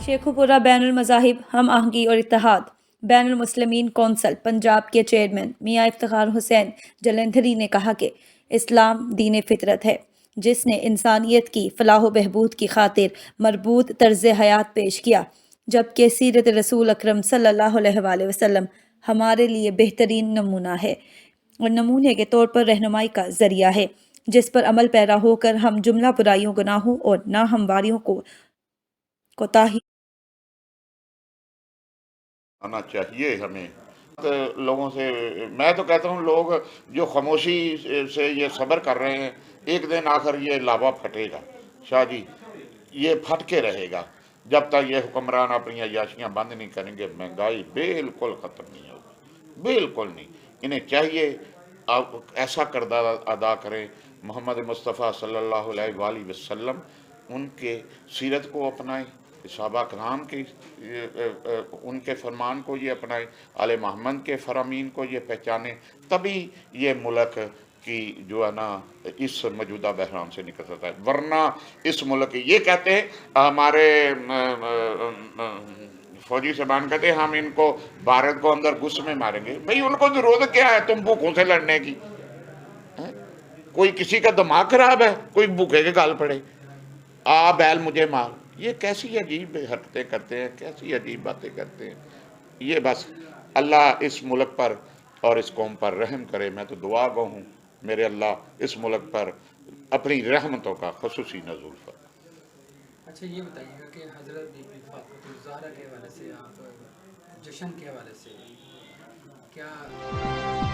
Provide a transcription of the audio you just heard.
शेखुपुरा बैनुल मज़ाहिब हम आहंगी और इत्तेहाद बैनुल मुस्लिमीन कौंसल पंजाब के चेयरमैन मियाँ इफ्तिखार हुसैन जलंधरी ने कहा कि इस्लाम दीन फितरत है जिसने इंसानियत की फलाह व बहबूद की खातिर मरबूत तर्ज हयात पेश किया, जबकि सीरत रसूल अकरम सल्लल्लाहु अलैहि वसल्लम हमारे लिए बेहतरीन नमूना है और नमूने के तौर पर रहनुमाई का ज़रिया है, जिस पर अमल पैरा होकर हम जुमला बुराइयों, गुनाहों और नाहमवारियों को कोताही आना चाहिए हमें। तो लोगों से मैं तो कहता हूँ, लोग जो खामोशी से ये सब्र कर रहे हैं, एक दिन आखिर ये लावा फटेगा शाह जी, ये फट के रहेगा जब तक ये हुक्मरान अपनी अयाशियाँ बंद नहीं करेंगे। महंगाई बिल्कुल ख़त्म नहीं होगी, बिल्कुल नहीं। इन्हें चाहिए अब ऐसा किरदार अदा करें मोहम्मद मुस्तफ़ा सल्लल्लाहु अलैहि वसल्लम, उनके सीरत को अपनाएं, सहाबा कराम की उनके फरमान को ये अपनाएं, आले मोहम्मद के फरामीन को ये पहचानें, तभी ये मुल्क की जो है ना इस मौजूदा बहरान से निकल सकता है। वरना इस मुल्क ये कहते हैं हमारे फौजी साहबान कहते हैं हम इनको भारत को अंदर घुस में मारेंगे। भाई उनको जरूरत क्या है तुम भूखों से लड़ने की? है? कोई किसी का दिमाग खराब है, कोई भूखे के गाल पड़े, आ बैल मुझे मार। ये कैसी अजीब हरकतें करते हैं, कैसी अजीब बातें करते हैं। ये बस अल्लाह इस मुल्क पर और इस कौम पर रहम करे। मैं तो दुआ गो हूँ मेरे अल्लाह इस मुल्क पर अपनी रहमतों का खसूसी नज़ूल फरमा। अच्छा ये बताइएगा कि हज़रत बीबी फातिमा ज़हरा के हवाले से आप जश्न के हवाले से क्या